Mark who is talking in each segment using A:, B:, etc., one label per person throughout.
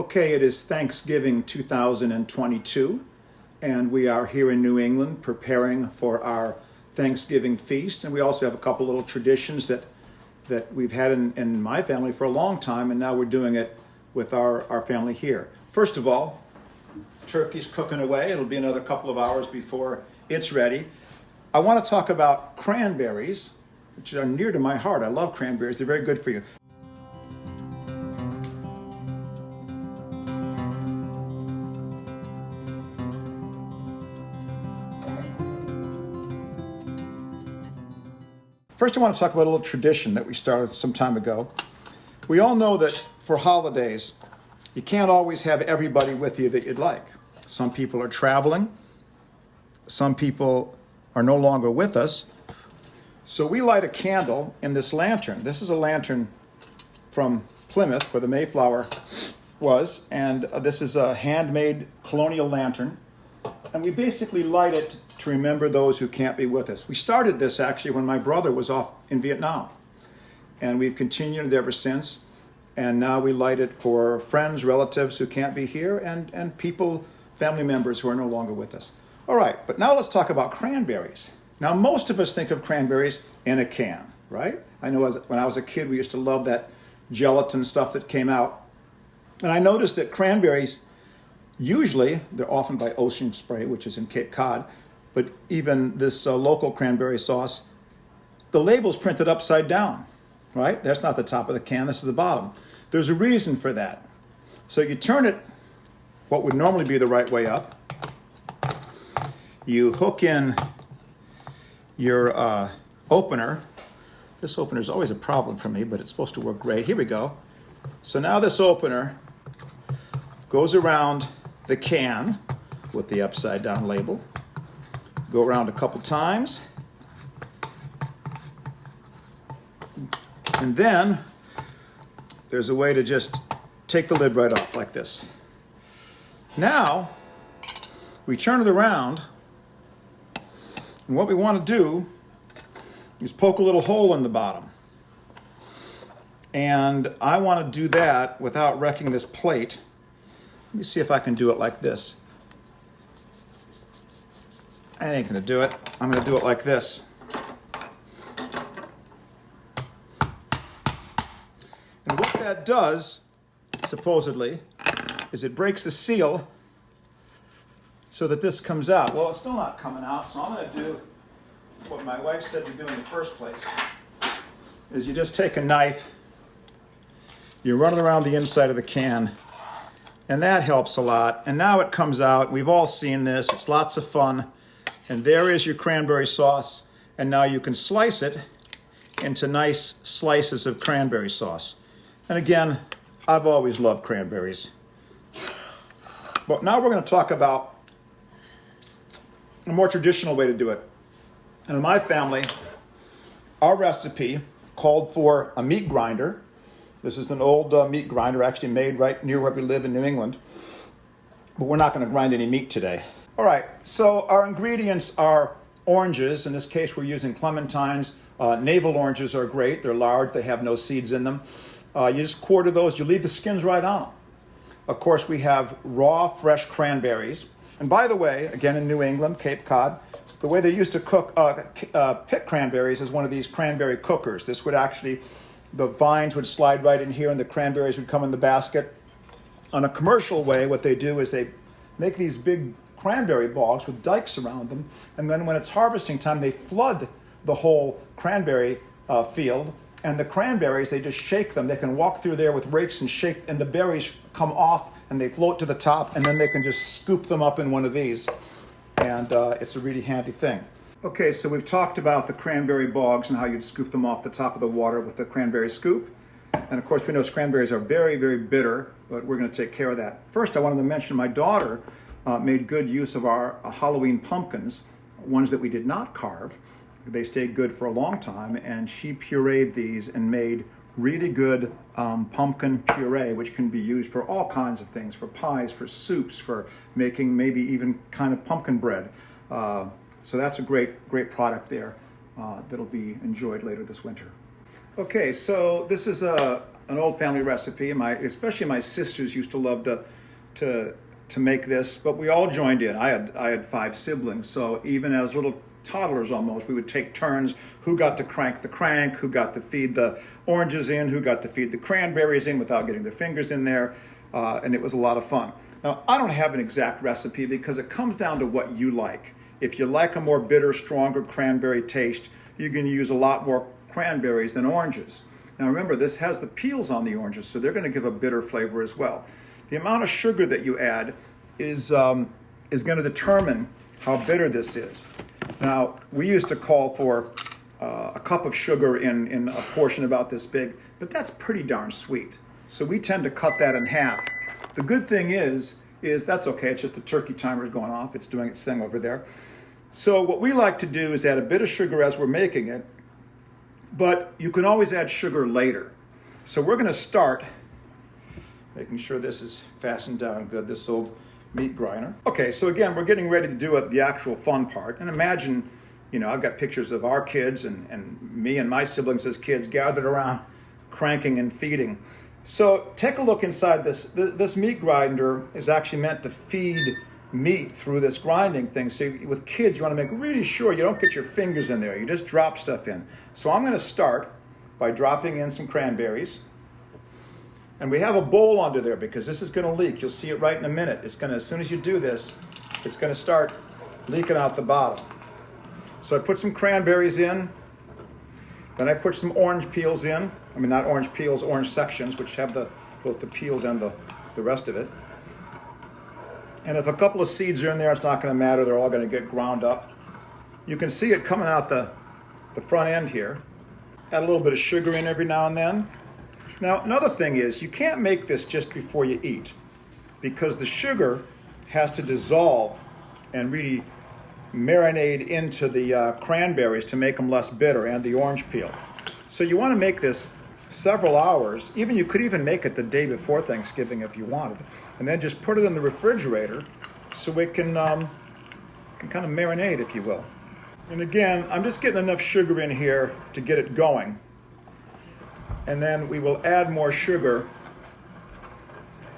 A: Okay, it is Thanksgiving 2022, and we are here in New England preparing for our Thanksgiving feast. And we also have a couple little traditions that we've had in my family for a long time, and now we're doing it with our family here. First of all, turkey's cooking away. It'll be another couple of hours before it's ready. I want to talk about cranberries, which are near to my heart. I love cranberries. They're very good for you. First, I want to talk about a little tradition that we started some time ago. We all know that for holidays, you can't always have everybody with you that you'd like. Some people are traveling. Some people are no longer with us. So we light a candle in this lantern. This is a lantern from Plymouth, where the Mayflower was, and this is a handmade colonial lantern. And we basically light it to remember those who can't be with us. We started this actually when my brother was off in Vietnam, and we've continued it ever since. And now we light it for friends, relatives who can't be here, and people, family members who are no longer with us. All right, but now let's talk about cranberries. Now, most of us think of cranberries in a can, right? I know when I was a kid, we used to love that gelatin stuff that came out. And I noticed that cranberries, usually, they're often by Ocean Spray, which is in Cape Cod, but even this local cranberry sauce, the label's printed upside down, right? That's not the top of the can, this is the bottom. There's a reason for that. So you turn it what would normally be the right way up. You hook in your opener. This opener is always a problem for me, but it's supposed to work great. Here we go. So now this opener goes around the can with the upside down label. Go around a couple times. And then there's a way to just take the lid right off like this. Now we turn it around, and what we want to do is poke a little hole in the bottom. And I want to do that without wrecking this plate. Let me see if I can do it like this. I ain't gonna do it. I'm gonna do it like this. And what that does, supposedly, is it breaks the seal so that this comes out. Well, it's still not coming out, so I'm gonna do what my wife said to do in the first place, is you just take a knife, you run it around the inside of the can, and that helps a lot. And now it comes out. We've all seen this. It's lots of fun. And there is your cranberry sauce. And now you can slice it into nice slices of cranberry sauce. And again, I've always loved cranberries. But now we're going to talk about a more traditional way to do it. And in my family, our recipe called for a meat grinder. This is an old meat grinder, actually made right near where we live in New England. But we're not going to grind any meat today. All right, so our ingredients are oranges. In this case, we're using clementines. Navel oranges are great. They're large. They have no seeds in them. You just quarter those. You leave the skins right on them. Of course, we have raw, fresh cranberries. And by the way, again in New England, Cape Cod, the way they used to pick cranberries is one of these cranberry cookers. This would actually, the vines would slide right in here and the cranberries would come in the basket. On a commercial way, what they do is they make these big cranberry bogs with dikes around them, and then when it's harvesting time, they flood the whole cranberry field, and the cranberries, they just shake them. They can walk through there with rakes and shake, and the berries come off, and they float to the top, and then they can just scoop them up in one of these, and it's a really handy thing. Okay, so we've talked about the cranberry bogs and how you'd scoop them off the top of the water with the cranberry scoop. And of course, we know cranberries are very, very bitter, but we're going to take care of that. First, I wanted to mention my daughter made good use of our Halloween pumpkins, ones that we did not carve. They stayed good for a long time, and she pureed these and made really good pumpkin puree, which can be used for all kinds of things, for pies, for soups, for making maybe even kind of pumpkin bread. So that's a great product there that'll be enjoyed later this winter. Okay, so this is a an old family recipe. Especially my sisters used to love to make this, but we all joined in. I had 5 siblings, so even as little toddlers almost, we would take turns who got to crank the crank, who got to feed the oranges in, who got to feed the cranberries in without getting their fingers in there, and it was a lot of fun. Now, I don't have an exact recipe because it comes down to what you like. If you like a more bitter, stronger cranberry taste, you're going to use a lot more cranberries than oranges. Now remember, this has the peels on the oranges, so they're going to give a bitter flavor as well. The amount of sugar that you add is going to determine how bitter this is. Now, we used to call for a cup of sugar in a portion about this big, but that's pretty darn sweet. So we tend to cut that in half. The good thing is that's okay. It's just the turkey timer is going off. It's doing its thing over there. So what we like to do is add a bit of sugar as we're making it, but you can always add sugar later. So we're going to start making sure this is fastened down good, this old meat grinder. Okay, so again, we're getting ready to do the actual fun part. And imagine, I've got pictures of our kids and me and my siblings as kids gathered around cranking and feeding. So take a look inside this. This meat grinder is actually meant to feed meat through this grinding thing. So with kids, you want to make really sure you don't get your fingers in there. You just drop stuff in. So I'm going to start by dropping in some cranberries. And we have a bowl under there because this is going to leak. You'll see it right in a minute. It's going to, as soon as you do this, it's going to start leaking out the bottom. So I put some cranberries in. Then I put some orange peels in. I mean, not orange peels, orange sections, which have both the peels and the rest of it. And if a couple of seeds are in there, it's not going to matter. They're all going to get ground up. You can see it coming out the front end here. Add a little bit of sugar in every now and then. Now, another thing is you can't make this just before you eat because the sugar has to dissolve and really marinate into the cranberries to make them less bitter, and the orange peel. So you want to make this several hours. You could even make it the day before Thanksgiving if you wanted, and then just put it in the refrigerator so it can kind of marinate, if you will. And again, I'm just getting enough sugar in here to get it going. And then we will add more sugar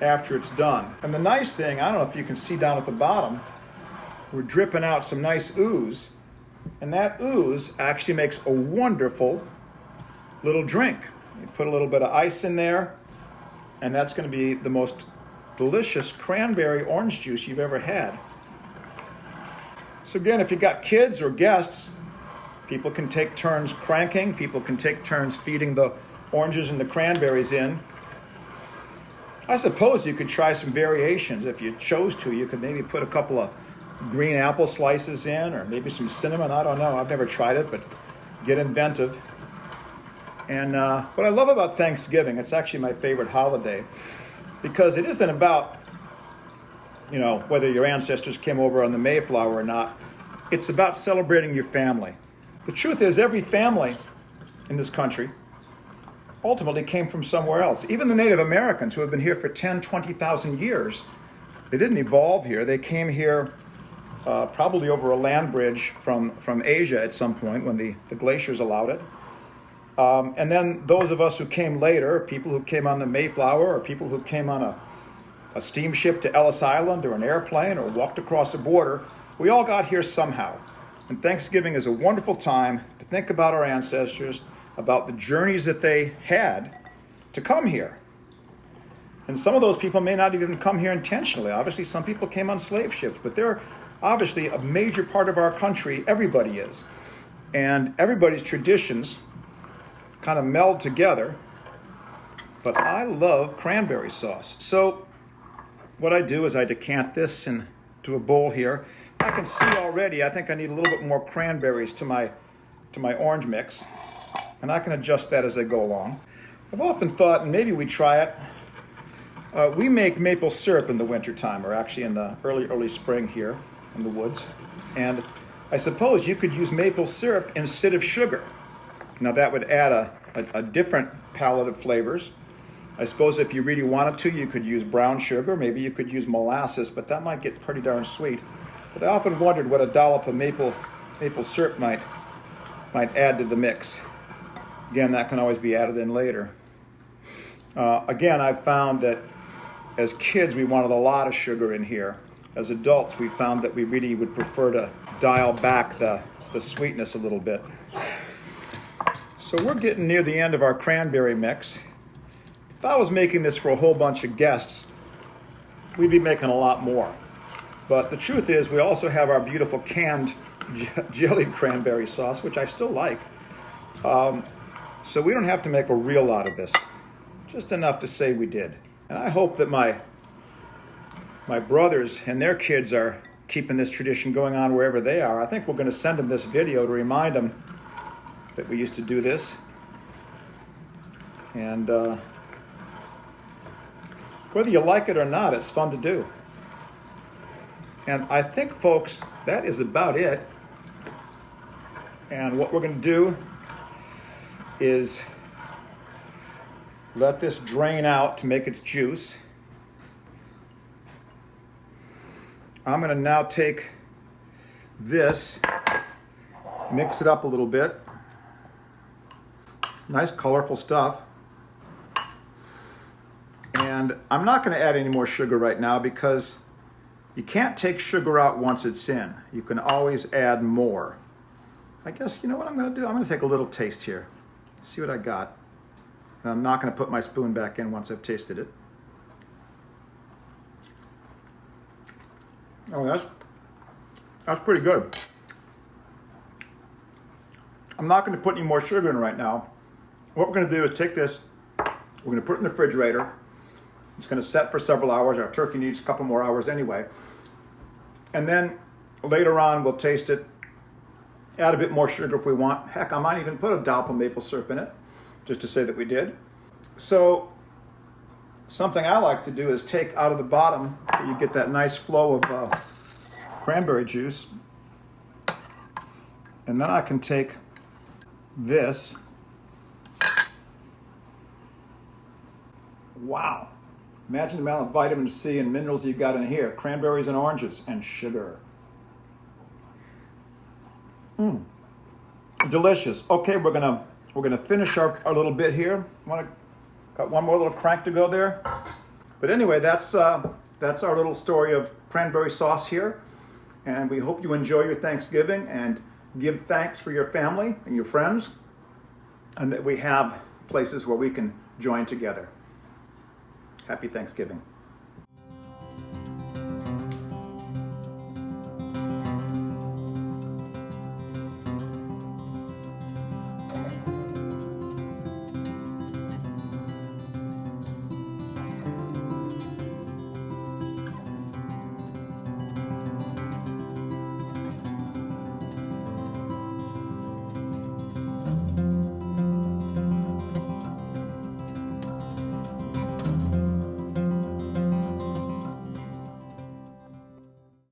A: after it's done. And the nice thing, I don't know if you can see down at the bottom, we're dripping out some nice ooze, and that ooze actually makes a wonderful little drink. You put a little bit of ice in there, and that's going to be the most delicious cranberry orange juice you've ever had. So again, if you've got kids or guests, people can take turns cranking, people can take turns feeding the oranges and the cranberries in. I suppose you could try some variations if you chose to. You could maybe put a couple of green apple slices in, or maybe some cinnamon. I don't know. I've never tried it, but get inventive. And what I love about Thanksgiving, it's actually my favorite holiday, because it isn't about, whether your ancestors came over on the Mayflower or not. It's about celebrating your family. The truth is, every family in this country ultimately came from somewhere else. Even the Native Americans who have been here for 10, 20,000 years, they didn't evolve here. They came here probably over a land bridge from Asia at some point when the glaciers allowed it. And then those of us who came later, people who came on the Mayflower, or people who came on a steamship to Ellis Island, or an airplane, or walked across the border, we all got here somehow. And Thanksgiving is a wonderful time to think about our ancestors, about the journeys that they had to come here. And some of those people may not even come here intentionally. Obviously, some people came on slave ships, but they're obviously a major part of our country. Everybody is. And everybody's traditions kind of meld together. But I love cranberry sauce. So what I do is I decant this into a bowl here. I can see already, I think I need a little bit more cranberries to my orange mix. And I can adjust that as I go along. I've often thought, and maybe we try it, we make maple syrup in the wintertime, or actually in the early spring here in the woods. And I suppose you could use maple syrup instead of sugar. Now that would add a different palette of flavors. I suppose if you really wanted to, you could use brown sugar. Maybe you could use molasses, but that might get pretty darn sweet. But I often wondered what a dollop of maple syrup might add to the mix. Again, that can always be added in later. Again, I've found that as kids we wanted a lot of sugar in here. As adults, we found that we really would prefer to dial back the sweetness a little bit. So we're getting near the end of our cranberry mix. If I was making this for a whole bunch of guests, we'd be making a lot more. But the truth is, we also have our beautiful canned jellied cranberry sauce, which I still like. So we don't have to make a real lot of this, just enough to say we did. And I hope that my brothers and their kids are keeping this tradition going on wherever they are. I think we're going to send them this video to remind them that we used to do this. And whether you like it or not, it's fun to do. And I think, folks, that is about it. And what we're going to do is let this drain out to make its juice. I'm going to now take this, mix it up a little bit. Nice colorful stuff. And I'm not going to add any more sugar right now because you can't take sugar out once it's in. You can always add more. I guess, you know what I'm going to do? I'm going to take a little taste here. See what I got. And I'm not going to put my spoon back in once I've tasted it. Oh, that's pretty good. I'm not going to put any more sugar in right now. What we're going to do is take this, we're going to put it in the refrigerator. It's going to set for several hours. Our turkey needs a couple more hours anyway. And then later on we'll taste it, add a bit more sugar if we want. Heck, I might even put a dollop of maple syrup in it, just to say that we did. So something I like to do is take out of the bottom, you get that nice flow of cranberry juice. And then I can take this. Wow. Imagine the amount of vitamin C and minerals you've got in here. Cranberries and oranges and sugar. Delicious. Okay, we're gonna finish our little bit here. Got one more little crank to go there. But anyway, that's our little story of cranberry sauce here. And we hope you enjoy your Thanksgiving and give thanks for your family and your friends, and that we have places where we can join together. Happy Thanksgiving.